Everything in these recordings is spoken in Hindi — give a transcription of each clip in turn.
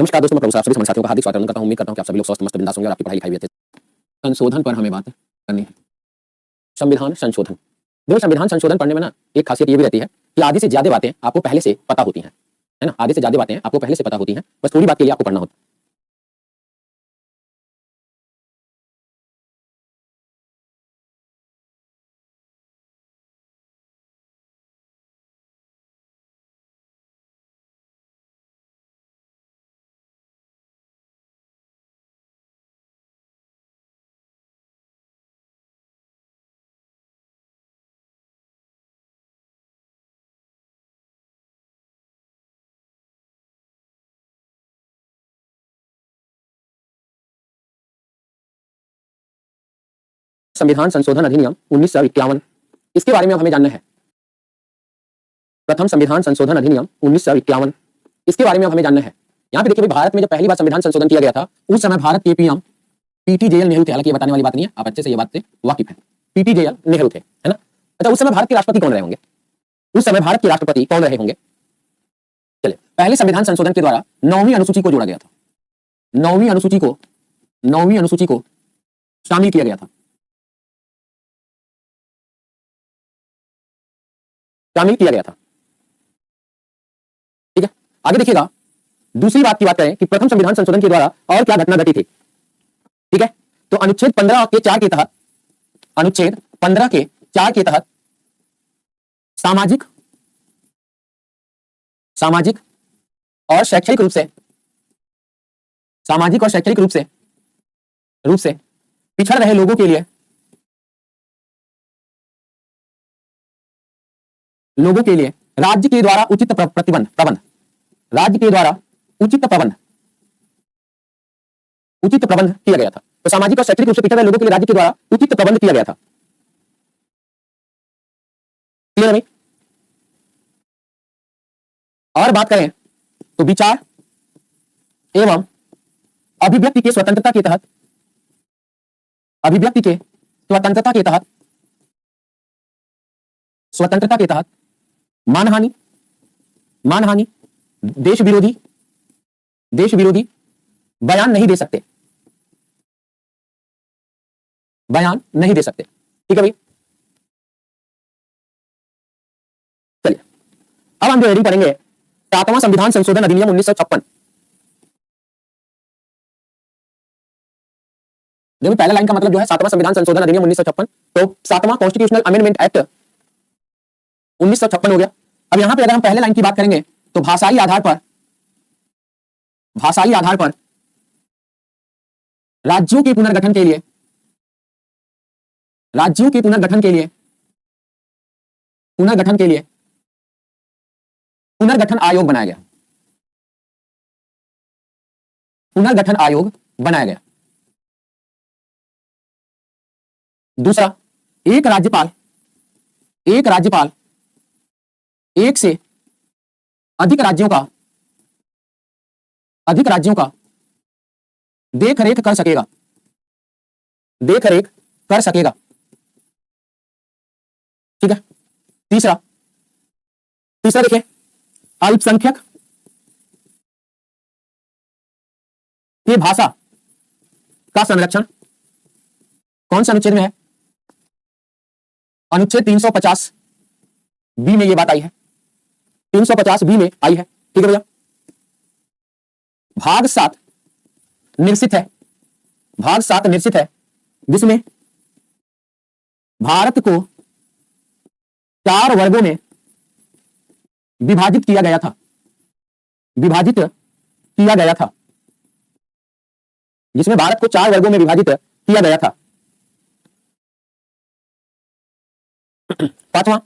नमस्कार दोस्तों, मैं प्रभु सभी साथियों का हार्दिक स्वागत करता हूं। उम्मीद करता हूं कि आप सभी लोग स्वस्थ मस्त बिंदास होंगे और आपकी पढ़ाई लिखाई भी अच्छे से। संशोधन पर हमें बात करनी है। संविधान संशोधन। देखो, संविधान संशोधन पढ़ने में ना एक खासियत ये भी रहती है कि आधी से ज्यादा बातें आपको पहले से पता होती हैं, है ना। आधी से ज्यादा बातें आपको पहले से पता होती हैं, बस थोड़ी बात के लिए आपको पढ़ना होता है। संविधान संशोधन अधिनियम 1951, इसके बारे में अब हमें जानना है। प्रथम संविधान संशोधन अधिनियम 1951, इसके बारे में अब हमें जानना है। यहाँ पे देखिए, भारत में जब पहली बार संविधान संशोधन किया गया था, उस समय भारत के पीएम पीटी जयल नेहरू थे। हालांकि ये बताने वाली बात नहीं है, आप अच्छे से ये बात से वाकिफ हैं। पीटी जयल नेहरू थे, है ना। अच्छा, उस समय भारत के राष्ट्रपति कौन रहे होंगे? उस समय भारत के राष्ट्रपति कौन रहे होंगे? चलिए, पहले संविधान संशोधन के द्वारा 9वीं अनुसूची को जोड़ा गया था। 9वीं अनुसूची को शामिल किया गया था। शामिल किया गया था। ठीक है, आगे देखिएगा। दूसरी बात की बात करें कि प्रथम संविधान संशोधन के द्वारा और क्या घटना घटी थी। ठीक है, तो अनुच्छेद 15 के 4 के तहत, अनुच्छेद 15 के 4 के तहत सामाजिक और शैक्षणिक रूप से पिछड़ रहे लोगों के लिए राज्य के द्वारा उचित प्रबंध किया गया था। तो सामाजिक और शैक्षणिक रूप से पिछड़ रहे लोगों के लिए राज्य के द्वारा उचित प्रबंध किया गया था। क्लियर है? और बात करें तो विचार एवं अभिव्यक्ति के स्वतंत्रता के तहत मानहानि, देश विरोधी बयान नहीं दे सकते। ठीक है भाई। चलिए, अब हम जो हेडिंग पढ़ेंगे, 7वां संविधान संशोधन अधिनियम 1956। देखो, पहला लाइन का मतलब जो है 7वां संविधान संशोधन अधिनियम 1956, तो 7वां कॉन्स्टिट्यूशनल अमेंडमेंट एक्ट 1956 हो गया। अब यहां पे अगर हम पहले लाइन की बात करेंगे तो भाषाई आधार पर राज्यों के पुनर्गठन के लिए पुनर्गठन आयोग बनाया गया। दूसरा, एक राज्यपाल एक से अधिक राज्यों का देख रेख कर सकेगा। ठीक है। तीसरा देखिए, अल्पसंख्यक के भाषा का संरक्षण कौन सा अनुच्छेद में है? अनुच्छेद 350 बी में ये बात आई है। 350 बी में आई है। ठीक है भैया। भाग 7 निश्चित है, जिसमें भारत को 4 वर्गों में विभाजित किया गया था। जिसमें भारत को 4 वर्गों में विभाजित किया गया था। 5वां,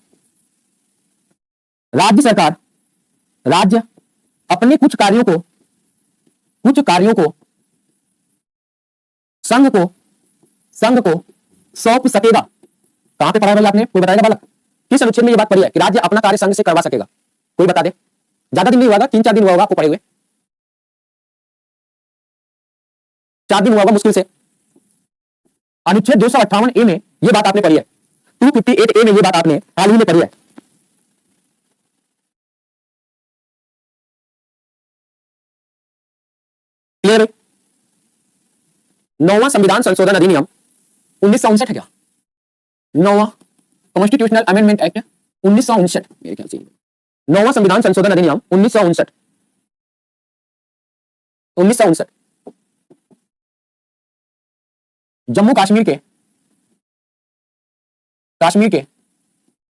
राज्य अपने कुछ कार्यों को संघ को सौंप सकेगा। कहां पे पढ़ा है भाई आपने? कोई बताएगा बालक? किस अनुच्छेद में ये बात पढ़ी है कि राज्य अपना कार्य संघ से करवा सकेगा? कोई बता दे। ज्यादा दिन नहीं हुआ, 3-4 दिन हुआ होगा आपको पढ़े हुए। 4 दिन हुआ होगा मुश्किल से। अनुच्छेद 258 ए में ये बात आपने पढ़ी है। 258 ए में ये बात आपने हाल ही में पढ़ी है। 9वां संविधान संशोधन अधिनियम 1959 है क्या? 9वां कॉन्स्टिट्यूशनल अमेंडमेंट एक्ट 1959 मेरे ख्याल से। 9वां संविधान संशोधन अधिनियम 1959। 1959 जम्मू कश्मीर के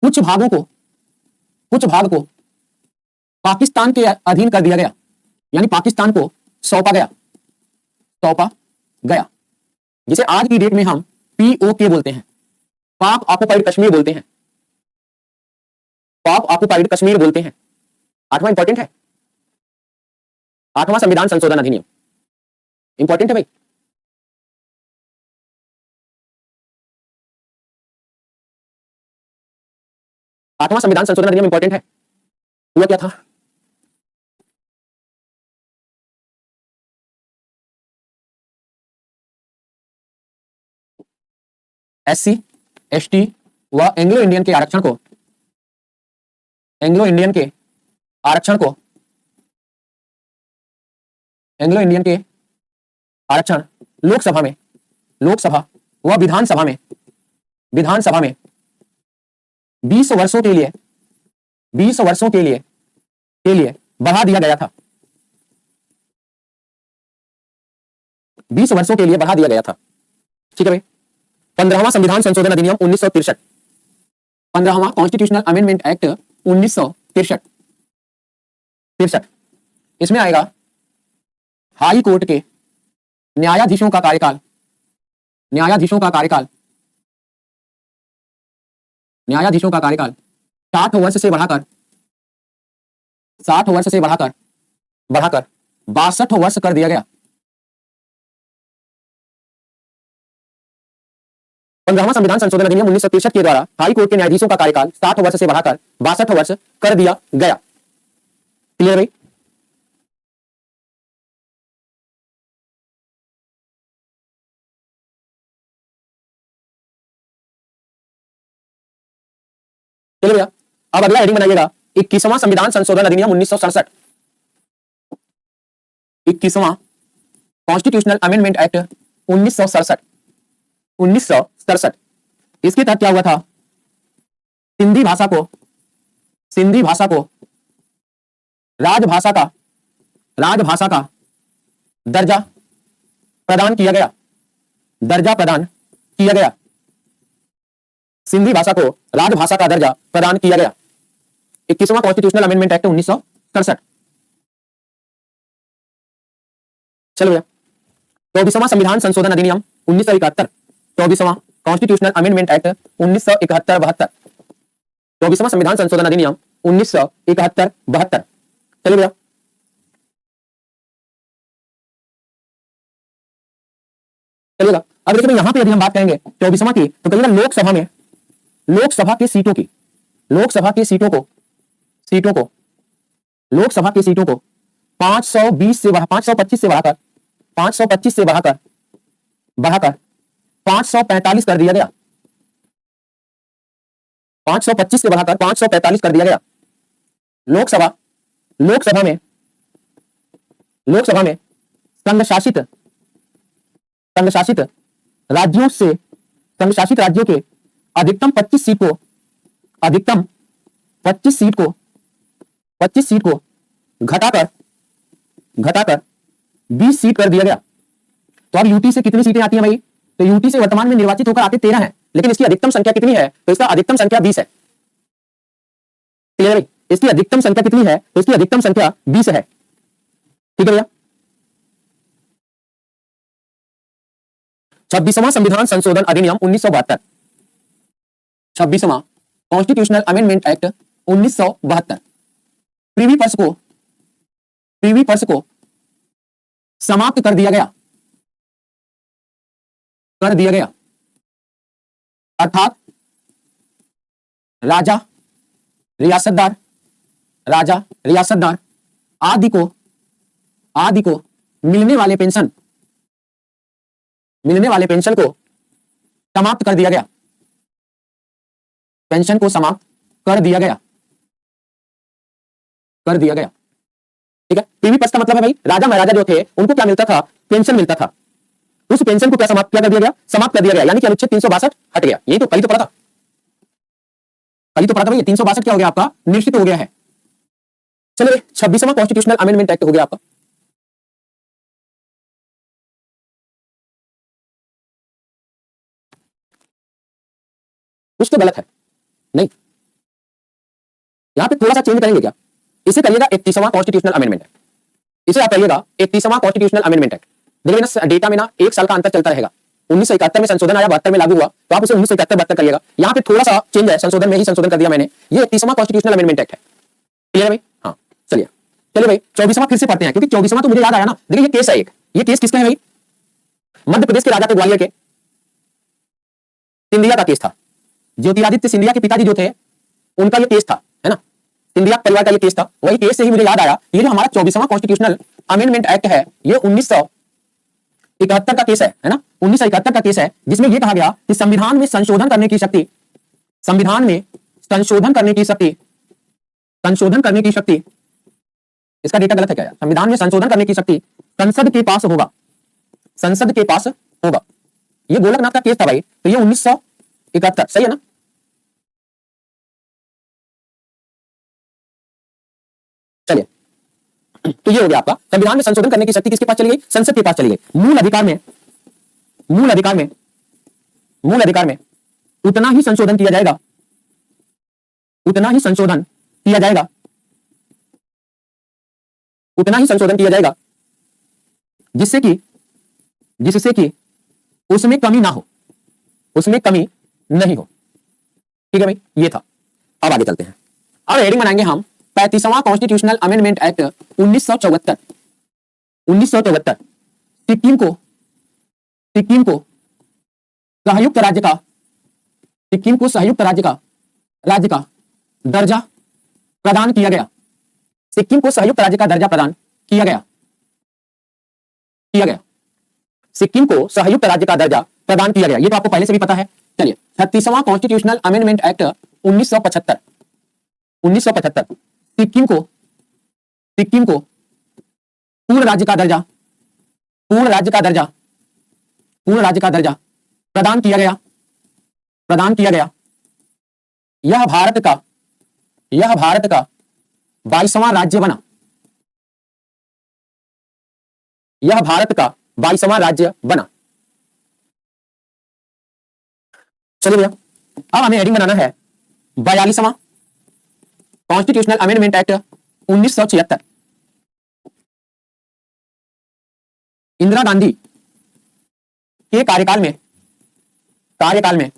कुछ भाग को पाकिस्तान के अधीन कर दिया गया, यानी पाकिस्तान को सौंपा गया, जिसे आज की डेट में हम पीओके बोलते हैं, पाक ऑक्युपाइड कश्मीर बोलते हैं, पाक ऑक्युपाइड कश्मीर बोलते हैं। 8वां इंपॉर्टेंट है, 8वां संविधान संशोधन अधिनियम इंपॉर्टेंट है भाई। आठवां संविधान संशोधन अधिनियम इंपॉर्टेंट है। हुआ क्या था? एससी एसटी व एंग्लो इंडियन के आरक्षण लोकसभा व विधानसभा में 20 वर्षों के लिए बढ़ा दिया गया था। 20 वर्षों के लिए बढ़ा दिया गया था। ठीक है भाई। 15वां संविधान संशोधन अधिनियम 1963, 15वां कॉन्स्टिट्यूशनल अमेंडमेंट एक्ट 1963। इसमें आएगा हाई कोर्ट के न्यायाधीशों का कार्यकाल 60 वर्ष से बढ़ाकर 62 वर्ष कर दिया गया। 15वां संविधान संशोधन अधिनियम 1963 के द्वारा हाई कोर्ट के न्यायाधीशों का कार्यकाल 60 वर्ष से बढ़ाकर 62 वर्ष कर दिया गया। क्लियर भाई? चलिए भैया, अब अगला हेडिंग बनाइएगा 21वां संविधान संशोधन अधिनियम 1967। 21वां कॉन्स्टिट्यूशनल अमेंडमेंट एक्ट 1967। इसके तहत क्या हुआ था? सिंधी भाषा को राजभाषा का दर्जा प्रदान किया गया। सिंधी भाषा को राजभाषा का दर्जा प्रदान किया गया। 21वां कॉन्स्टिट्यूशनल अमेंडमेंट एक्ट 1967। चलो भैया, 24वां संविधान संशोधन अधिनियम 1971। 24वां कॉन्स्टिट्यूशनल अमेंडमेंट एक्ट 1971-72। 24वां संविधान संशोधन अधिनियम 1971-72। चलिए भैया, चलिएगा। अब देखिए यहां पे यदि हम बात करेंगे 24वां की, तो कहिएगा लोकसभा की सीटों को 525 से बढ़ाकर 545 कर दिया गया। 525 से बढ़ाकर 545 कर दिया गया। लोकसभा में संघ शासित राज्यों के अधिकतम 25 सीट को घटाकर 20 सीट कर दिया गया। तो अब यूटी से कितनी सीटें आती हैं भाई? तो यूटी से वर्तमान में निर्वाचित होकर आते 13 हैं, लेकिन इसकी अधिकतम संख्या कितनी है? तो इसका अधिकतम संख्या 20 है। क्लियर भाई? इसकी अधिकतम संख्या कितनी है? तो इसकी अधिकतम संख्या 20 है। ठीक है भैया। 26वां संविधान संशोधन अधिनियम 1972। 26वां constitutional amendment act 1972 privy purse को समाप्त कर दिया गया। अर्थात राजा रियासतदार आदि को मिलने वाले पेंशन को समाप्त कर दिया गया। पेंशन को समाप्त कर दिया गया। ठीक है। प्रीवी पर्स का मतलब है भाई, राजा महाराजा जो थे उनको क्या मिलता था? पेंशन मिलता था। उस पेंशन को क्या समाप्त क्या कर दिया गया, समाप्त कर दिया गया, यानी कि अनुच्छेद 362 हट गया। यही तो कल तो पढ़ा था, कल तो पढ़ा था भाई, 362 क्या हो गया आपका, निश्चित हो गया है। चलिए 26वां कॉन्स्टिट्यूशनल अमेंडमेंट एक्ट हो गया आपका। कुछ तो गलत है, नहीं, यहां पे थोड़ा सा चेंज करेंगे क्या, इसे करिएगा 31वां कॉन्स्टिट्यूशनल अमेंडमेंट एक्ट, इसे आप करिएगा 31वां कॉन्स्टिट्यूशनल अमेंडमेंट एक्ट। देखिए ना डेटा में ना एक साल का अंतर चलता रहेगा, 1971 में संशोधन आया, 72 में लागू हुआ, तो आप उसे 1971-72 करिएगा। यहाँ पे थोड़ा सा चेंज है, संशोधन में ही संशोधन कर दिया मैंने, ये 31वां कॉन्स्टिट्यूशनल अमेंडमेंट एक्ट है। क्लियर है भाई, हाँ चलिए चलिए भाई 24वां फिर से पढ़ते हैं, क्योंकि 24वां तो मुझे याद आया ना। देखिए ये केस है एक, ये केस किसका है भाई, मध्य प्रदेश के राजा थे ग्वालियर के, सिंधिया का केस था। ज्योतिरादित्य सिंधिया के पिताजी जो थे उनका ये केस था, है ना, सिंधिया परिवार का ये केस था। वही केस से ही मुझे याद आया, ये जो हमारा 24वां कॉन्स्टिट्यूशनल अमेंडमेंट एक्ट है, ये 1971 का केस है ना, 1971 का केस है, जिसमें यह कहा गया कि संविधान में संशोधन करने की शक्ति, संविधान में संशोधन करने की शक्ति, संशोधन करने की शक्ति, इसका डेटा गलत है क्या यार, संविधान में संशोधन करने की शक्ति संसद के पास होगा, संसद के पास होगा। ये गोलकनाथ का केस था भाई, तो ये 1971 सही है ना। चलिए तो ये हो गया आपका, संविधान में संशोधन करने की शक्ति किसके पास चली गई, संसद के पास चली गई। मूल अधिकार में, मूल अधिकार में, मूल अधिकार में उतना ही संशोधन किया जाएगा, उतना ही संशोधन किया जाएगा, उतना ही संशोधन किया जाएगा जिससे कि, जिससे कि उसमें कमी ना हो, उसमें कमी नहीं हो। ठीक है भाई, ये था। अब आगे चलते हैं, अब हेडिंग बनाएंगे हम 35वां कॉन्स्टिट्यूशनल अमेंडमेंट एक्ट 1974। 1974 सिक्किम को, सिक्किम को संयुक्त राज्य का, सिक्किम को संयुक्त राज्य का दर्जा प्रदान किया गया, सिक्किम को संयुक्त राज्य का दर्जा प्रदान किया गया, किया गया, सिक्किम को संयुक्त राज्य का दर्जा प्रदान किया गया। ये तो आपको पहले से भी पता है। चलिए 36वां कॉन्स्टिट्यूशनल अमेंडमेंट एक्ट 1975, 1975 सिक्किम को, सिक्किम को पूर्ण राज्य का दर्जा, पूर्ण राज्य का दर्जा, पूर्ण राज्य का दर्जा प्रदान किया गया, प्रदान किया गया। यह भारत का, यह भारत का 22वां राज्य बना, यह भारत का 22वां राज्य बना। चलिए भैया अब हमें हेडिंग बनाना है 42वां constitutional amendment act 1976। Indira Gandhi के कार्यकाल में, कार्यकाल में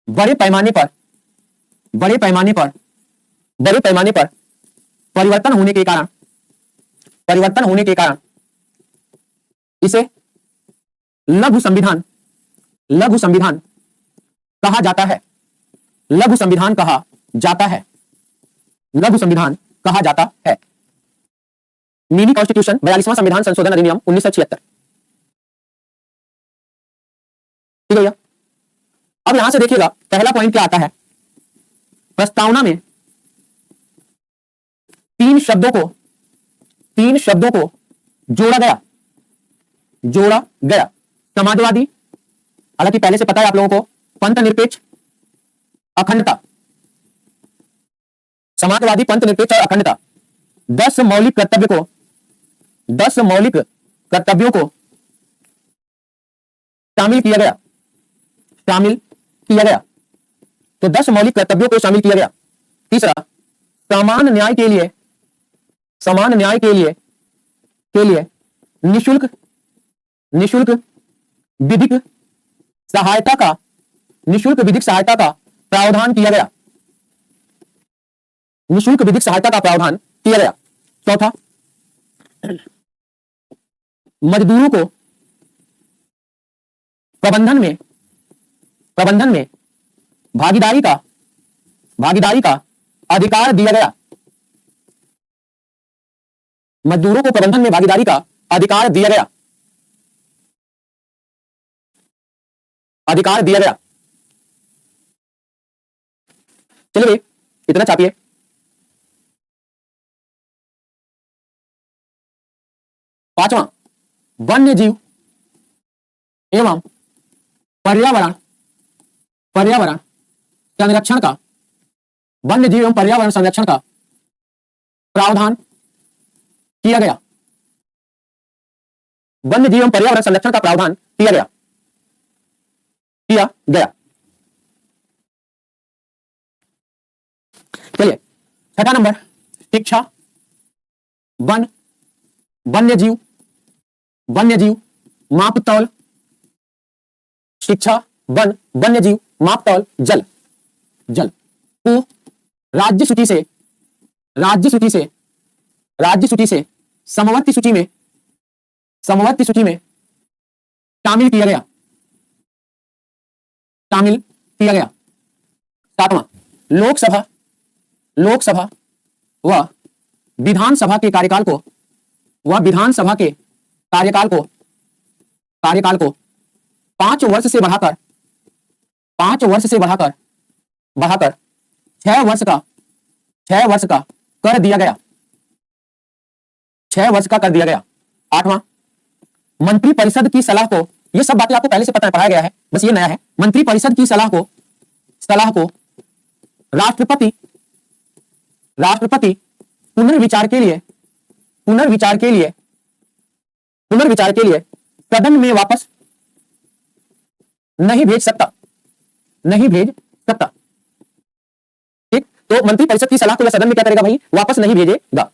बड़े पैमाने पर, बड़े पैमाने पर, बड़े पैमाने पर परिवर्तन होने के कारण, परिवर्तन होने के कारण इसे लघु संविधान, लघु संविधान कहा जाता है, लघु संविधान कहा जाता है, लघु संविधान कहा जाता है। मिनी कॉन्स्टिट्यूशन 42वां संविधान संशोधन अधिनियम 1976। ठीक है भैया, अब यहां से देखिएगा पहला पॉइंट क्या आता है, प्रस्तावना में तीन शब्दों को, तीन शब्दों को जोड़ा गया, जोड़ा गया। समाजवादी, हालांकि पहले से पता है आप लोगों को, पंथ निरपेक्ष, अखंडता, समाजवादी, पंथ निरपेक्ष और अखंडता। 10 मौलिक कर्तव्य को, 10 मौलिक कर्तव्यों को शामिल किया गया, शामिल किया गया। तो 10 मौलिक कर्तव्यों को शामिल किया गया। तीसरा, समान न्याय के लिए, समान न्याय के लिए, के लिए निशुल्क, निशुल्क विधिक सहायता का, निशुल्क विधिक सहायता का प्रावधान किया गया, निशुल्क विधिक सहायता का प्रावधान किया गया। चौथा, मजदूरों को प्रबंधन में, प्रबंधन में भागीदारी का, भागीदारी का अधिकार दिया गया, मजदूरों को प्रबंधन में भागीदारी का अधिकार दिया गया, अधिकार दिया गया। चलिए इतना चापिए। पांचवा, वन्य जीव, एवं पर्यावरण पर्यावरण संरक्षण का, वन्य जीव एवं पर्यावरण संरक्षण का प्रावधान किया गया। वन्य जीव एवं पर्यावरण संरक्षण का प्रावधान किया गया चलिए छठा नंबर, शिक्षा, वन, वन्य जीव मापतौल, शिक्षा, वन, वन्य जीव मापतौल, जल को राज्य सूची से समवर्ती सूची में शामिल किया गया। सातवां, लोकसभा व विधानसभा के कार्यकाल को 5 वर्ष से बढ़ाकर 6 वर्ष का कर दिया गया। 6 वर्ष का कर दिया गया। आठवां, मंत्रिपरिषद की सलाह को, ये सब बातें आपको पहले से पता है, पढ़ाया गया है, बस ये नया है। मंत्रिपरिषद की सलाह को राष्ट्रपति पुनर्विचार के लिए सदन में वापस नहीं भेज सकता। ठीक, तो मंत्रिपरिषद की सलाह को सदन में क्या करेगा भाई, वापस नहीं भेजेगा।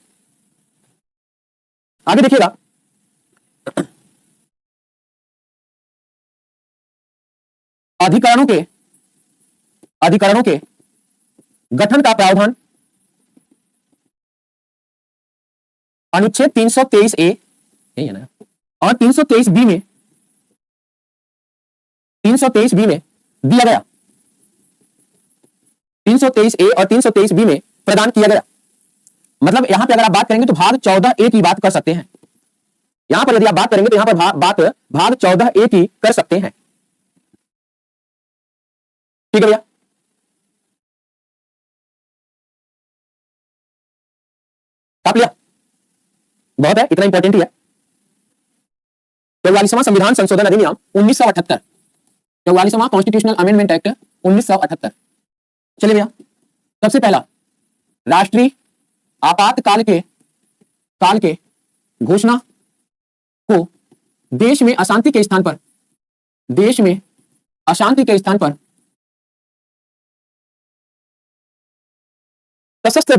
आगे देखिएगा, अधिकरणों के गठन का प्रावधान अनुच्छेद 323A यही है ना, और 323B में दिया गया। 323A और 323B में प्रदान किया गया। मतलब यहां पे अगर आप बात करेंगे तो भाग 14A की बात कर सकते हैं। यहां पर यदि आप बात करेंगे तो यहां पर भाग 14A की कर सकते हैं। ठीक है भैया, आप लिया, बहुत है, इतना इंपॉर्टेंट ही है। 44वां संविधान संशोधन अधिनियम 1978, 44वां कॉन्स्टिट्यूशनल अमेंडमेंट एक्ट 1978। चलिए भैया, सबसे पहला, राष्ट्रीय आपातकाल के घोषणा को देश में अशांति के स्थान पर सशस्त्र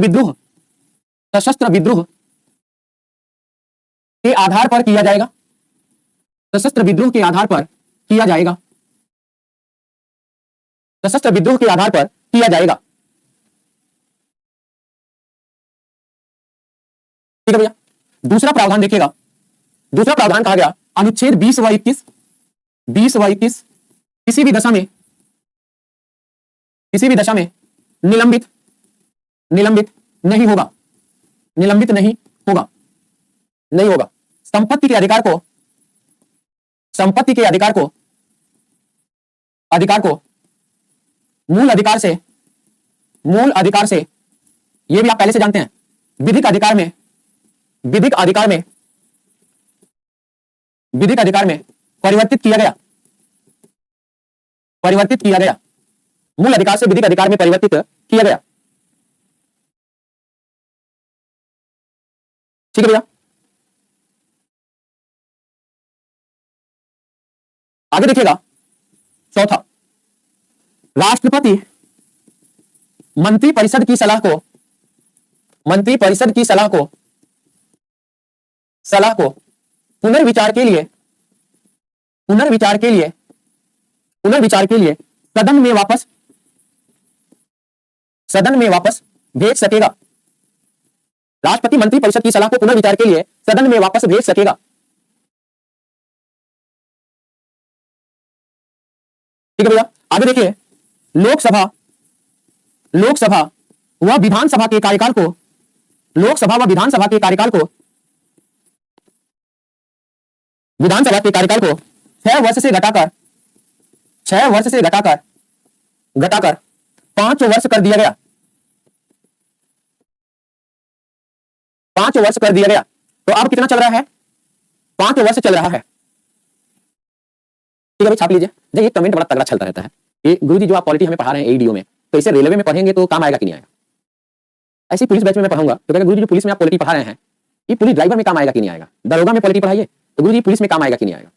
विद्रोह के आधार पर किया जाएगा। सशस्त्र विद्रोह के आधार पर किया जाएगा। ठीक है भैया, दूसरा प्रावधान देखिएगा। दूसरा प्रावधान कहा गया अनुच्छेद 20 व 21 किसी भी दशा में निलंबित नहीं होगा। संपत्ति के अधिकार को मूल अधिकार से ये भी आप पहले से जानते हैं, विधिक अधिकार में परिवर्तित किया गया। मूल अधिकार से विधिक अधिकार में परिवर्तित किया गया। ठीक है भैया, आगे देखिएगा। चौथा, राष्ट्रपति मंत्रिपरिषद की सलाह को पुनर्विचार के लिए सदन में वापस भेज सकेगा। राष्ट्रपति मंत्रिपरिषद की सलाह को पुनर्विचार के लिए सदन में वापस भेज सकेगा। ठीक है भैया, आगे देखिए। लोकसभा व विधानसभा के कार्यकाल को 6 वर्ष से घटाकर 5 वर्ष कर दिया गया। 5 वर्ष कर दिया गया। तो अब कितना चल रहा है? 5 वर्ष चल रहा है। ठीक है भाई, छाप लीजिए। ये कमेंट बड़ा तगड़ा चलता रहता है कि गुरुजी जो आप पॉलिटी हमें पढ़ा रहे हैं एईडीओ में, तो इसे रेलवे में पढ़ेंगे तो काम आएगा कि नहीं आएगा। ऐसी पुलिस बैच में मैं पढ़ाऊंगा तो कहेगा गुरुजी जो पुलिस में आप पॉलिटी पढ़ा रहे हैं ये पुलिस ड्राइवर में काम आएगा कि नहीं आएगा। दरोगा में पॉलिटी पढ़ाइए तो गुरुजी पुलिस में काम आएगा कि नहीं आएगा।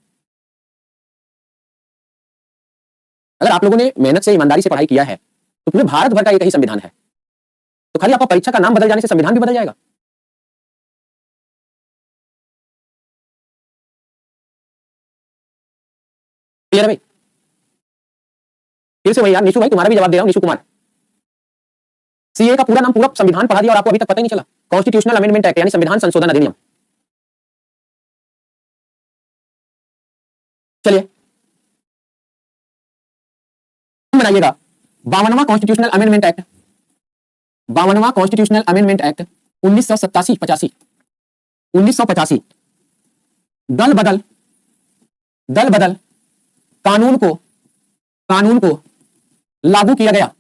अगर आप लोगों ने मेहनत से ईमानदारी से पढ़ाई किया है तो पूरे भारत भर का एक ही संविधान है, तो खाली आपका परीक्षा का नाम बदल जाने से संविधान भी बदल जाएगा। क्लियर है भाई। फिर से वही यार निशु भाई, तुम्हारा भी जवाब दे रहा हूं, निशु कुमार। सीए का पूरा नाम पूरा संविधान पढ़ा दिया और आपको अभी तक पता ही नहीं चला। कॉन्स्टिट्यूशनल अमेंडमेंट एक्ट यानी संविधान संशोधन अधिनियम। चलिए बनाइएगा 52वां कॉन्स्टिट्यूशनल अमेंडमेंट एक्ट, 52वां कॉन्स्टिट्यूशनल अमेंडमेंट एक्ट 1987-85, 1985 दल बदल कानून को लागू किया गया।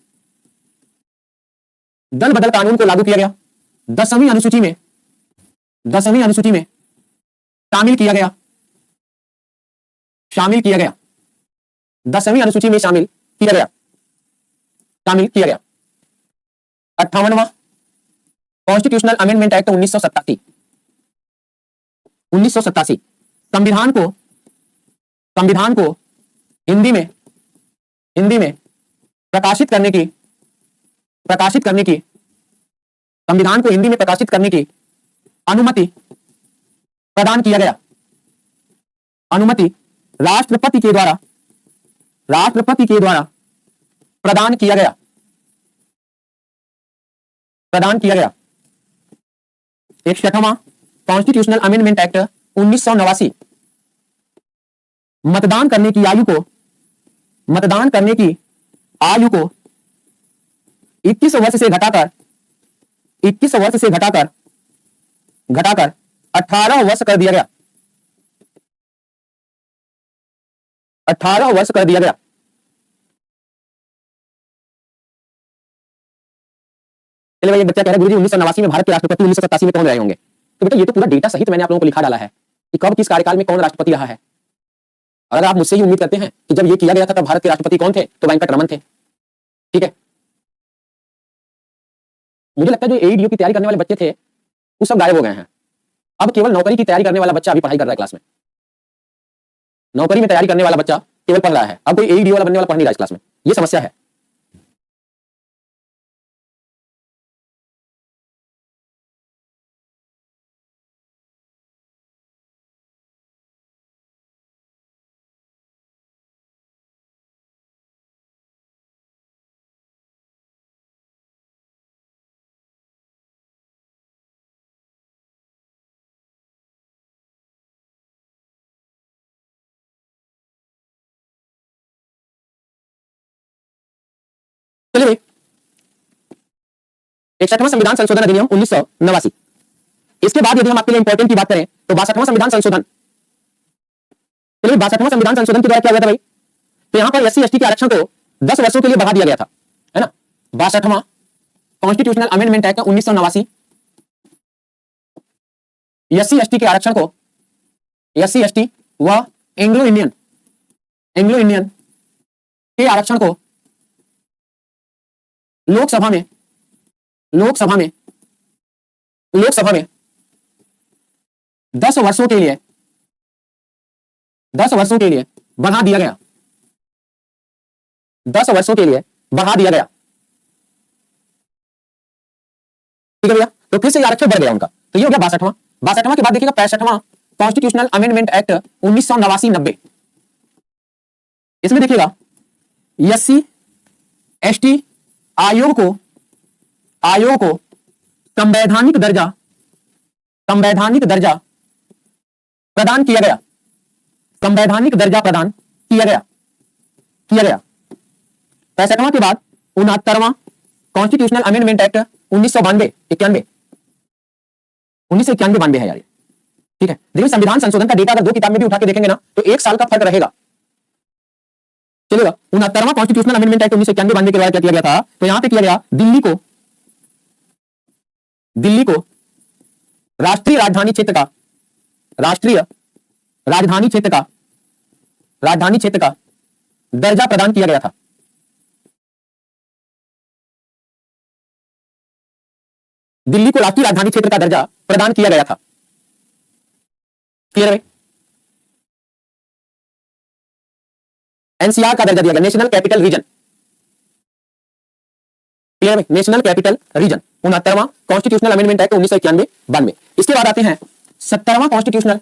दल बदल कानून को लागू किया गया। 10वीं अनुसूची में शामिल किया गया 10वीं अनुसूची में शामिल किया गया। 58वां कॉन्स्टिट्यूशनल अमेंडमेंट एक्ट 1987 संविधान को हिंदी में प्रकाशित करने की संविधान को हिंदी में प्रकाशित करने की अनुमति प्रदान किया गया। अनुमति राष्ट्रपति के द्वारा प्रदान किया गया। 61वां कॉन्स्टिट्यूशनल अमेंडमेंट एक्ट 1989 मतदान करने की आयु को 21 वर्ष से घटाकर 18 वर्ष कर दिया गया। 18 वर्ष कर दिया गया। चलिए भाई, एक बच्चा कह रहा है गुरुजी 1989 में भारत के राष्ट्रपति 1987 में कौन रहे होंगे। तो बेटा ये तो पूरा डेटा सहित मैंने आप लोगों को लिखा डाला है कि कब किस कार्यकाल में कौन राष्ट्रपति रहा है। अगर आप मुझसे ही उम्मीद करते हैं कि जब ये किया गया था तब भारत के राष्ट्रपति कौन थे, तो वेंकट रमन थे। ठीक है, मुझे लगता है जो एईडीओ की तैयारी करने वाले बच्चे थे वो सब गायब हो गए हैं। अब केवल नौकरी की तैयारी करने वाला बच्चा अभी पढ़ाई कर रहा है क्लास में। नौकरी में तैयारी करने वाला बच्चा केवल पढ़ रहा है, अब कोई एईडीओ वाला बनने वाला पढ़ नहीं रहा है क्लास में। ये समस्या है। चलिए भाई, 61वां संविधान संशोधन अधिनियम 1989। इसके बाद यदि हम आपके लिए इंपॉर्टेंट की बात करें तो 62वां संविधान संशोधन। चलिए 62वां संविधान संशोधन के द्वारा क्या हुआ था भाई, तो यहां पर SC ST के आरक्षण को 10 वर्षों के लिए बढ़ा दिया गया था, है ना। 62वां constitutional amendment act 1989 SC ST के आरक्षण को, SC ST व एंग्लो इंडियन के आरक्षण को लोकसभा में 10 वर्षों के लिए बढ़ा दिया गया। 10 वर्षों के लिए बढ़ा दिया गया। ठीक है भैया, तो फिर से आरक्षण बढ़ गया उनका। तो ये हो गया 62वां। 62वां के बाद देखिएगा 65वां कॉन्स्टिट्यूशनल अमेंडमेंट एक्ट 1989-90। इसमें देखिएगा SC ST आयोग को संवैधानिक दर्जा प्रदान किया गया। संवैधानिक दर्जा प्रदान किया गया। 65वां के बाद 69वां कॉन्स्टिट्यूशनल अमेंडमेंट एक्ट 1991 है यार। ठीक है, देखिए संविधान संशोधन का डेटा अगर 2 किताब में भी उठा के देखेंगे ना तो 1 साल का फर्क रहेगा। चलेगा। 69वां कॉन्स्टिट्यूशनल अमेंडमेंट एक्ट 1991 के द्वारा क्या किया गया था, तो यहां पे किया गया दिल्ली को राष्ट्रीय राजधानी क्षेत्र का राजधानी क्षेत्र का दर्जा प्रदान किया गया था। दिल्ली को राष्ट्रीय राजधानी क्षेत्र का दर्जा प्रदान किया गया था। क्लियर है? एनसीआर का दर्जा दिया गया, नेशनल कैपिटल रीजन। क्लियर है? National capital region. 69वां कॉन्स्टिट्यूशनल अमेंडमेंट एक्ट 1991 92। इसके बाद आते हैं 70वां कॉन्स्टिट्यूशनल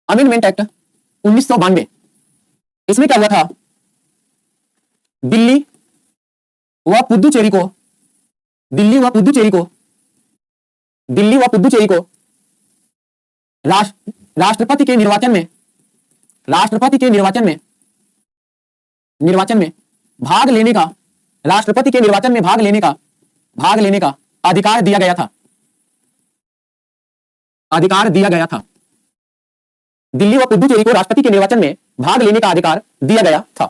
अमेंडमेंट एक्ट 1992। इसमें क्या हुआ था? दिल्ली व पुदुचेरी को राष्ट्रपति के निर्वाचन में भाग लेने का अधिकार दिया गया था। दिल्ली व पुदुचेरी को राष्ट्रपति के निर्वाचन में भाग लेने का अधिकार दिया गया था।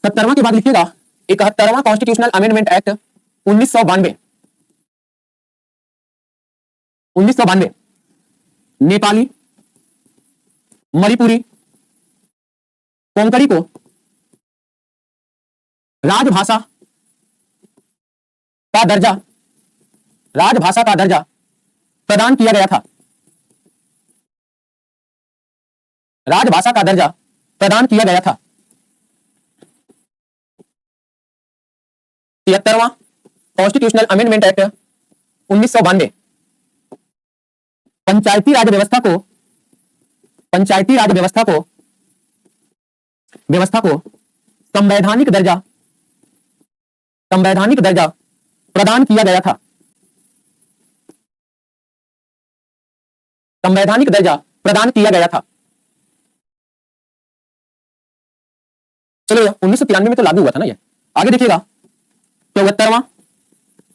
70वां के बाद लिखिएगा 71वां constitutional amendment act 1992। Nepali, Manipuri, Konkani को राजभाषा का दर्जा प्रदान किया गया था। 73वां constitutional amendment act 1992 panchayati raj व्यवस्था को संवैधानिक दर्जा प्रदान किया गया था। चलो 1993 में तो लागू हुआ था ना ये। आगे देखिएगा 74वां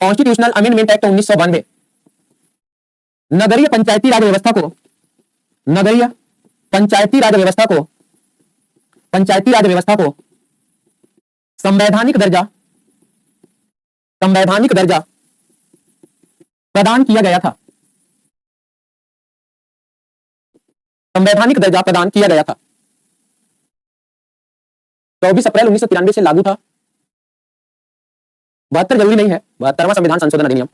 कॉन्स्टिट्यूशनल अमेंडमेंट एक्ट 1992 नगरीय पंचायती राज व्यवस्था को संवैधानिक दर्जा प्रदान किया गया था। 24 अप्रैल 1993 से लागू था। 72 जरूरी नहीं है। 72वां संविधान संशोधन अधिनियम।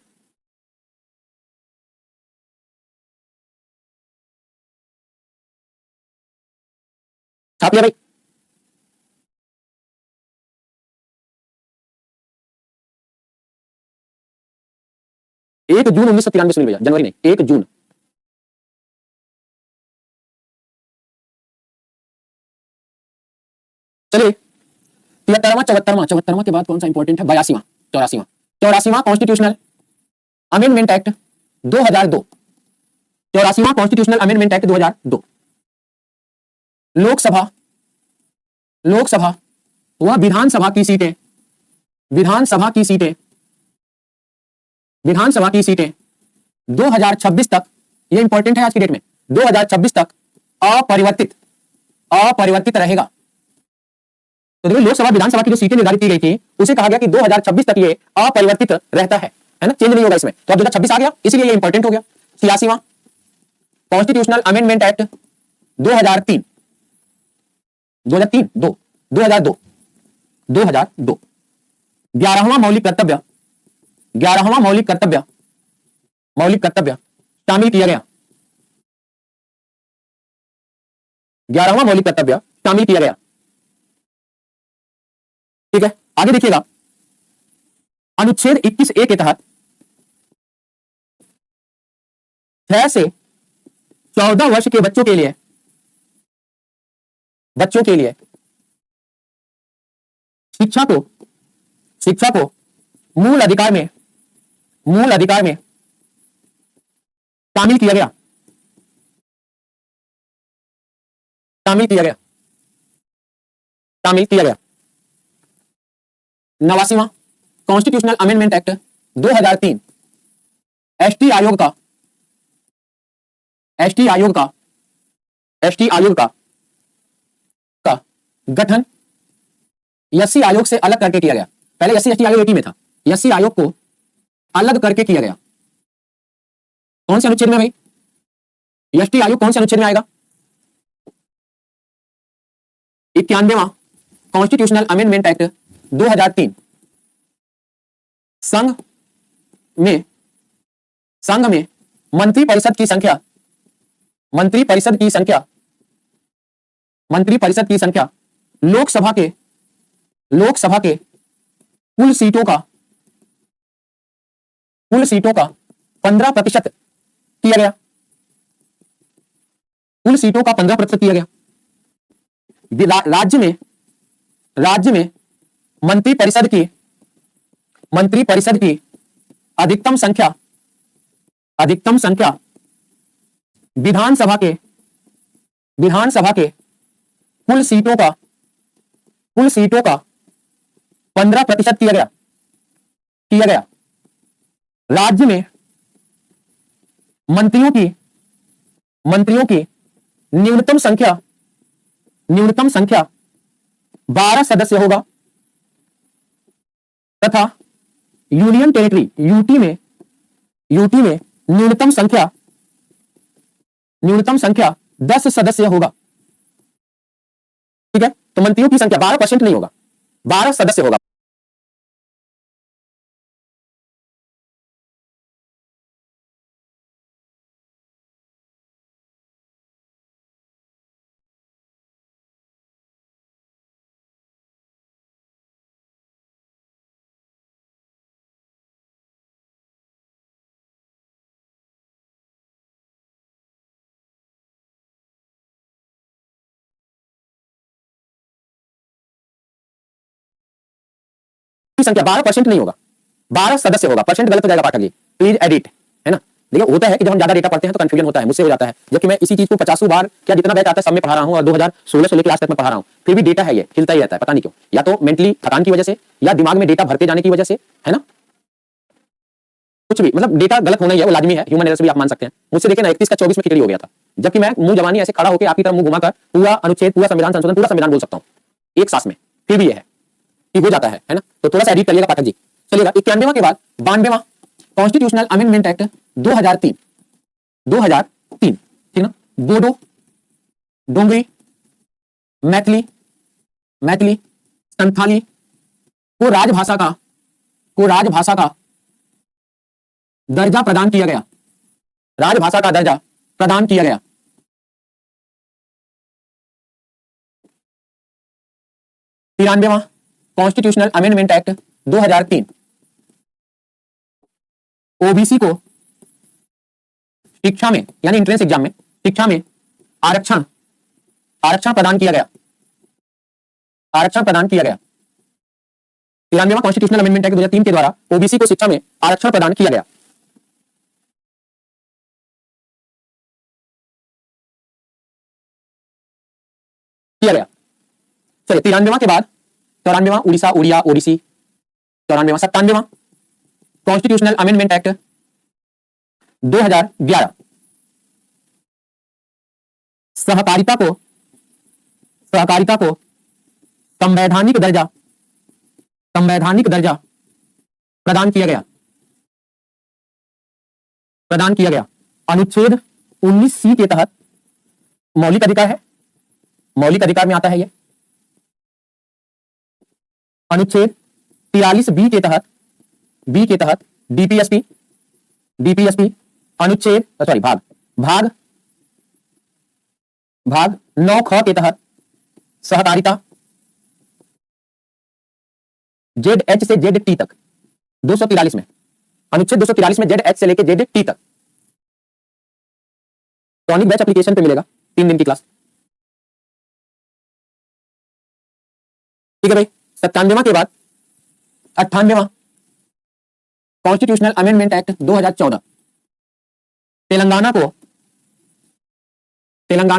छाप लिया भाई? एक जून 1993 सुनिए भैया, जनवरी नहीं, 1 जून। चलिए 73वां 74वां के बाद कौन सा इंपॉर्टेंट है? 84वां कॉन्स्टिट्यूशनल अमेंडमेंट एक्ट 2002। 84वां कॉन्स्टिट्यूशनल अमेंडमेंट एक्ट 2002 लोकसभा व विधानसभा की सीटें 2026 तक, ये इंपॉर्टेंट है आज की डेट में, 2026 तक अपरिवर्तित रहेगा। तो देखो लोकसभा विधानसभा की जो सीटें निर्धारित की गई थी उसे कहा गया कि 2026 तक ये अपरिवर्तित रहता है ना, चेंज नहीं होगा इसमें। तो अब 2026 आ गया, इसीलिए ये इंपॉर्टेंट हो गया। 86वां कॉन्स्टिट्यूशनल अमेंडमेंट एक्ट 2002 11वां मौलिक कर्तव्य शामिल किया गया। 11वां मौलिक कर्तव्य शामिल किया गया। ठीक है, आगे देखिएगा अनुच्छेद 21A के तहत 6 से 14 वर्ष के बच्चों के लिए शिक्षा को मूल अधिकार में शामिल किया गया। 89वां कॉन्स्टिट्यूशनल अमेंडमेंट एक्ट 2003 एसटी आयोग का गठन एससी आयोग से अलग करके किया गया। पहले एससी एसटी आयोग एक ही में था, एससी आयोग को अलग करके किया गया। कौन से अनुच्छेद में भाई? एसटी आयोग कौन से अनुच्छेद में आएगा? 91वां कॉन्स्टिट्यूशनल अमेंडमेंट एक्ट 2003 संघ में मंत्री परिषद की संख्या लोकसभा के कुल सीटों का 15% किया गया। कुल सीटों का 15% किया गया। राज्य में मंत्री परिषद की अधिकतम संख्या विधानसभा के कुल सीटों का 15% किया गया। राज्य में मंत्रियों की न्यूनतम संख्या 12 सदस्य होगा तथा यूनियन टेरिटरी यूटी में न्यूनतम संख्या 10 सदस्य होगा। ठीक है, तो मंत्रियों की संख्या 12% नहीं होगा, 12 सदस्य होगा। की संख्या 12% नहीं होगा, 12 सदस्य होगा। परसेंट गलत हो जाएगा पाठक जी, प्लीज एडिट, है ना। देखिए होता है कि जब हम ज्यादा डेटा पढ़ते हैं तो कंफ्यूजन होता है, मुझसे हो जाता है, जबकि मैं इसी चीज को 50 बार क्या जितना बैच आता है सब में पढ़ा रहा हूं और 2016 से लेकर आज तक मैं पढ़ा रहा हूं, फिर भी डेटा है ये हिलता ही रहता है, पता नहीं क्यों। या तो मेंटली थकान की वजह से या दिमाग में डेटा भरते जाने की वजह से, है ना। कुछ भी मतलब डेटा गलत होना ही है, वो लाजमी है, ह्यूमन एरर से भी आप मान सकते हैं। मुझसे देखिए ना 31 का 24 में खिचड़ी हो गया था, जबकि मैं मुंह जवानी ऐसे खड़ा होकर आपकी तरफ मुंह घुमाकर पूरा अनुच्छेद, पूरा संविधान संशोधन, पूरा संविधान बोल सकता हूं एक सांस में, फिर भी ये है कि हो जाता है ना। तो थोड़ा सा एडिट करिएगा पाठक जी। चलिएगा 91वां के बाद 92वां कॉन्स्टिट्यूशनल अमेंडमेंट एक्ट 2003, ठीक ना। बोडो, डोंगरी, मैथिली, संथाली को राजभाषा का दर्जा प्रदान किया गया। राजभाषा का दर्जा प्रदान किया गया। 93वां कॉन्स्टिट्यूशनल अमेंडमेंट एक्ट 2003 ओबीसी को शिक्षा में यानी एंट्रेंस एग्जाम में शिक्षा में आरक्षण प्रदान किया गया। 93वां कॉन्स्टिट्यूशनल अमेंडमेंट एक्ट 2003 के द्वारा ओबीसी को शिक्षा में आरक्षण प्रदान किया गया। चलिए 93वां के बाद 94वां उड़ीसा, ओडिसी, 94वां 97वां कॉन्स्टिट्यूशनल अमेंडमेंट एक्ट 2011 सहकारिता को संवैधानिक दर्जा प्रदान किया गया। अनुच्छेद 19C के तहत मौलिक अधिकार है, मौलिक अधिकार में आता है ये। अनुच्छेद 43B के तहत डीपीएसपी अनुच्छेद भाग 9ख के तहत सहकारिता ZH से ZT तक 243 में, अनुच्छेद 243 में ZH से लेकर ZT तक। टॉनिक बैच एप्लीकेशन पे मिलेगा 3 दिन की क्लास। ठीक है भाई। 97वां के बाद 98वां कॉन्स्टिट्यूशनल अमेंडमेंट एक्ट 2014 तेलंगाना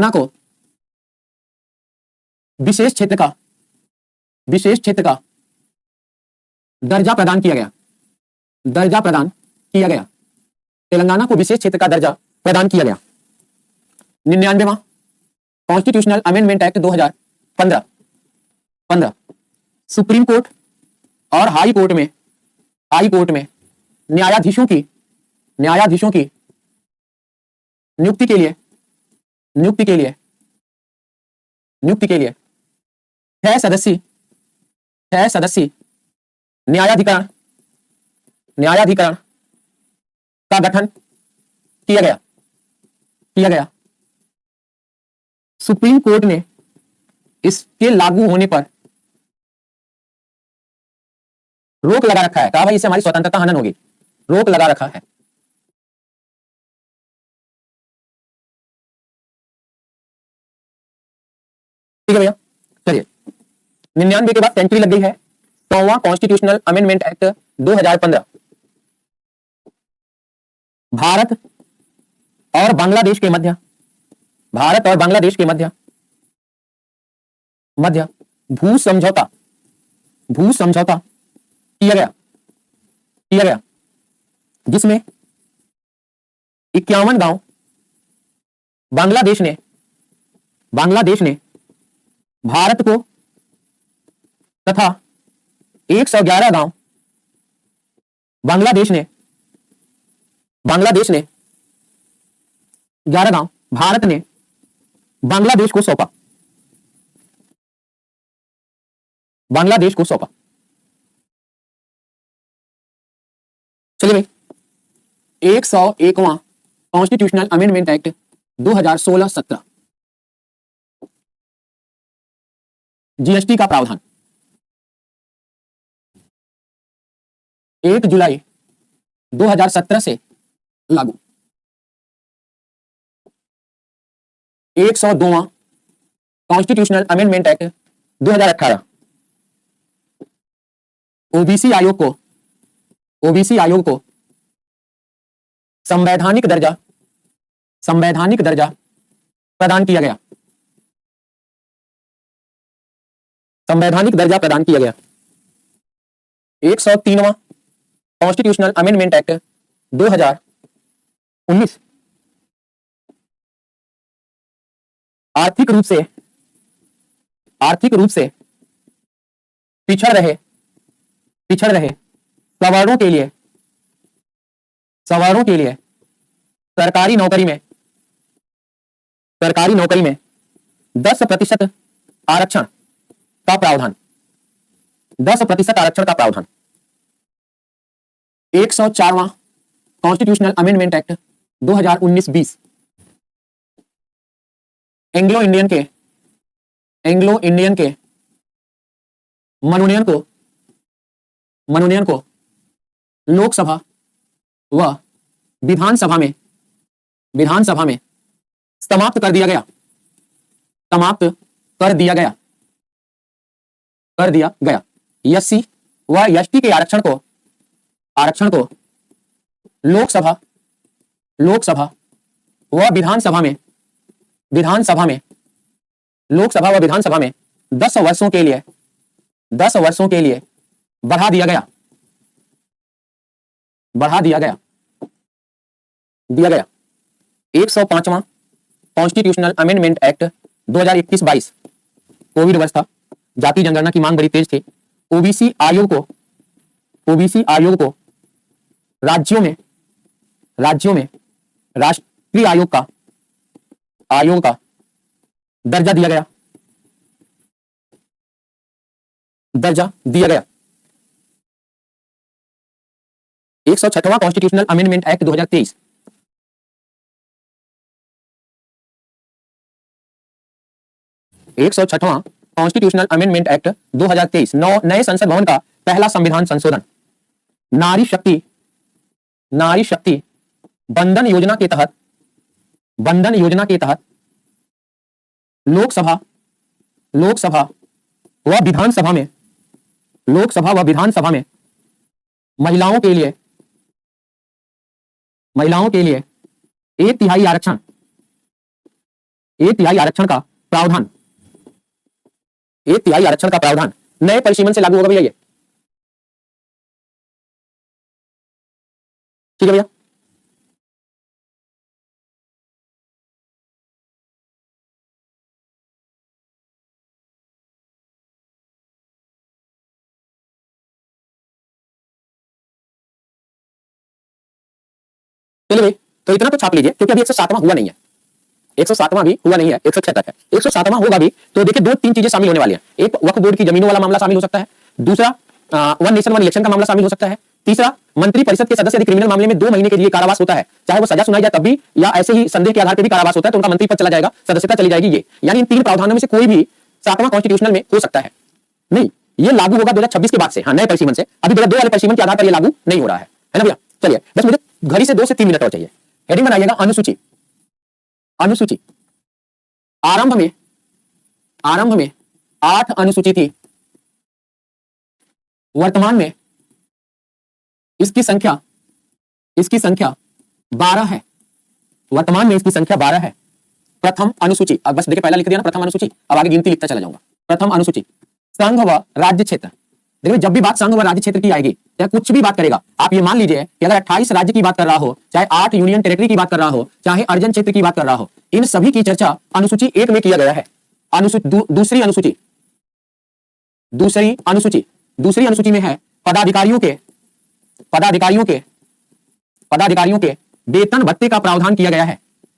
को विशेष क्षेत्र का दर्जा प्रदान किया गया। तेलंगाना को विशेष क्षेत्र का दर्जा प्रदान किया गया। 99वां constitutional amendment act 2015 supreme court और हाई कोर्ट में न्यायाधीशों की नियुक्ति के लिए 6 सदस्यीय 6 सदस्यीय न्यायाधिकरण न्यायाधिकरण का गठन किया गया। सुप्रीम कोर्ट ने इसके लागू होने पर रोक लगा रखा है। कहा भाई इससे हमारी स्वतंत्रता हनन होगी, रोक लगा रखा है। ठीक है भैया, चलिए 99 के बाद सेंचुरी लग गई है। 100वां कॉन्स्टिट्यूशनल अमेंडमेंट एक्ट 2015 भारत और बांग्लादेश के मध्य भू समझौता किया गया जिसमें 51 गांव बांग्लादेश ने भारत को तथा 111 गांव बांग्लादेश ने 11 गांव भारत ने बांग्लादेश को सौंपा। चलिए भाई 101वां कॉन्स्टिट्यूशनल अमेंडमेंट एक्ट 2016-17 जीएसटी का प्रावधान 1 जुलाई 2017 से लागू। 102वां कॉन्स्टिट्यूशनल अमेंडमेंट एक्ट 2018 ओबीसी आयोग को संवैधानिक दर्जा प्रदान किया गया। 103वां कॉन्स्टिट्यूशनल अमेंडमेंट एक्ट 2019 आर्थिक रूप से पिछड़ रहे सवर्णों के लिए सरकारी नौकरी में 10% आरक्षण का प्रावधान। 104वां constitutional amendment act 2019-20 Anglo Indian के मनोनयन को लोकसभा व विधानसभा में समाप्त कर दिया गया। एससी व एसटी के आरक्षण को लोकसभा व विधानसभा में 10 वर्षों के लिए बढ़ा दिया गया। 105वां कॉन्स्टिट्यूशनल अमेंडमेंट एक्ट 2021-22 कोविड अवस्था, जाति जनगणना की मांग बड़ी तेज थी। ओबीसी आयोग को राज्यों में राष्ट्रीय आयोग का दर्जा दिया गया। 106वां कॉन्स्टिट्यूशनल अमेंडमेंट एक्ट 2023 106वां कॉन्स्टिट्यूशनल अमेंडमेंट एक्ट 2023 नए संसद भवन का पहला संविधान संशोधन। नारी शक्ति बंधन योजना के तहत लोकसभा व विधानसभा में महिलाओं के लिए 1/3 आरक्षण का प्रावधान। 1/3 आरक्षण का प्रावधान नए परिसीमन से लागू होगा भैया ये। ठीक है भैया, चलिए भाई तो इतना तो छाप लीजिए क्योंकि अभी 107वां हुआ नहीं है। 107वां भी हुआ नहीं है, 106 तक है। 107वां होगा भी तो देखिए दो तीन चीजें शामिल होने वाली हैं। एक वक्फ बोर्ड की जमीनों वाला मामला शामिल हो सकता है, दूसरा वन नेशन वन इलेक्शन का मामला शामिल हो सकता है, तीसरा मंत्री परिषद के सदस्य यदि क्रिमिनल मामले में 2 महीने के लिए कारावास होता है, चाहे वो सजा सुनाई जाए तब भी या ऐसे ही संदेह के आधार पर भी कारावास होता है तो उनका मंत्री पद चला जाएगा, सदस्यता चली जाएगी। ये यानी इन 3 प्रावधानों में से कोई भी 7वां कॉन्स्टिट्यूशनल में हो सकता है। नहीं, ये लागू होगा 2026 के बाद से, हाँ नए परिसीमन से। अभी 2002 वाले परिसीमन के आधार पर ये लागू नहीं हो रहा है ना भैया। चलिए बस मुझे घड़ी से 2 से 3 मिनट और चाहिए। हेडिंग बनाइएगा अनुसूची। अनुसूची आरंभ में 8 अनुसूची थी, वर्तमान में इसकी संख्या 12 है। वर्तमान में इसकी संख्या 12 है। प्रथम अनुसूची, अब बस देखिए पहला लिख दिया ना प्रथम अनुसूची, अब आगे गिनती लिखता चला जाऊंगा। प्रथम अनुसूची संघ व राज्य क्षेत्र। देखिए जब भी बात संघ व राज्य क्षेत्र की आएगी, चाहे कुछ भी बात करेगा, आप ये मान लीजिए कि अगर 28 राज्य की बात कर रहा हो, चाहे 8 यूनियन टेरिटरी की बात कर रहा हो, चाहे अर्जन क्षेत्र की बात कर रहा हो, इन सभी की चर्चा अनुसूची 1 में किया गया है। दूसरी अनुसूची में है पदाधिकारियों के वेतन भत्ते का प्रावधान किया गया है।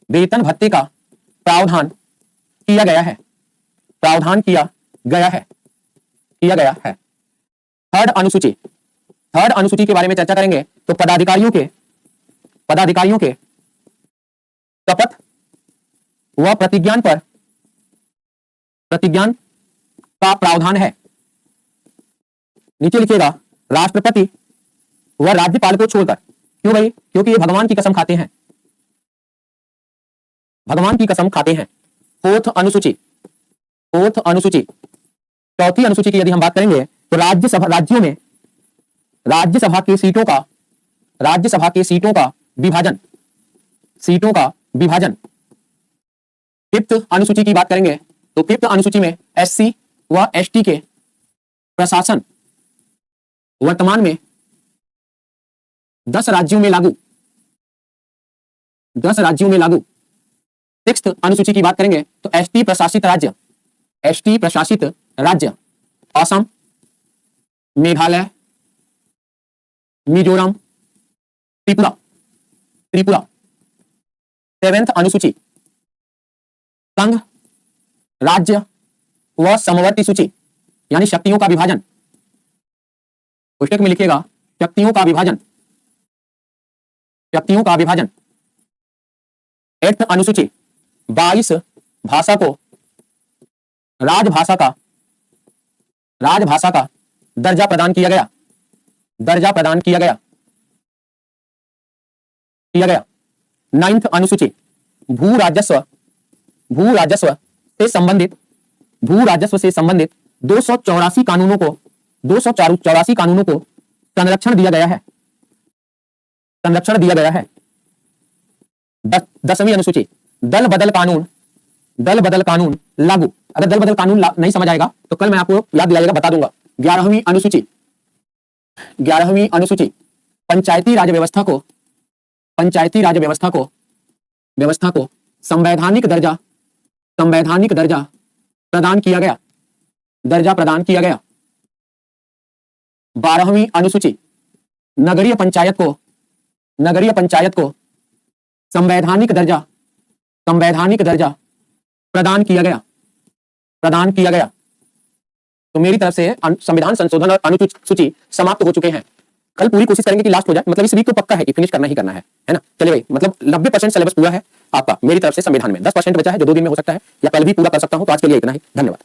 वेतन भत्ते का प्रावधान किया गया है। थर्ड अनुसूची के बारे में चर्चा करेंगे तो पदाधिकारियों के शपथ व प्रतिज्ञान का प्रावधान है। नीचे लिखिएगा राष्ट्रपति व राज्यपाल को छोड़कर। क्यों भाई? क्योंकि ये भगवान की कसम खाते हैं। फोर्थ अनुसूची चौथी अनुसूची की यदि हम बात करेंगे तो राज्यों में राज्यसभा के सीटों का विभाजन। फिफ्थ अनुसूची की बात करेंगे तो फिफ्थ अनुसूची में एससी व एसटी के प्रशासन वर्तमान में 10 राज्यों में लागू। सिक्स्थ अनुसूची की बात करेंगे तो एसटी प्रशासित राज्य असम, मेघालय, मिजोरम, त्रिपुरा। सेवेंथ अनुसूची संघ, राज्य व समवर्ती सूची यानी शक्तियों का विभाजन। पुस्तक में लिखिएगा शक्तियों का विभाजन। एट्थ अनुसूची 22 भाषा को राजभाषा का दर्जा प्रदान किया गया। नाइन्थ अनुसूची भू राजस्व से संबंधित 284 कानूनों को संरक्षण दिया गया है। 10वीं अनुसूची दल बदल कानून लागू। अगर दल बदल कानून नहीं समझ आएगा तो कल मैं आपको याद दिलाएगा, बता दूंगा। 11वीं अनुसूची पंचायती राज व्यवस्था को संवैधानिक दर्जा प्रदान किया गया। 12वीं अनुसूची नगरीय पंचायत को संवैधानिक दर्जा प्रदान किया गया। तो मेरी तरफ से संविधान संशोधन और अनुसूची समाप्त हो चुके हैं। कल पूरी कोशिश करेंगे कि लास्ट हो जाए, मतलब इस वीक तो पक्का है कि फिनिश करना ही करना है ना। चलिए भाई, मतलब 90% सिलेबस पूरा है आपका मेरी तरफ से। संविधान में 10% बचा है जो 2 दिन में हो सकता है या कल भी पूरा कर सकता हूं। तो आज के लिए इतना ही, धन्यवाद।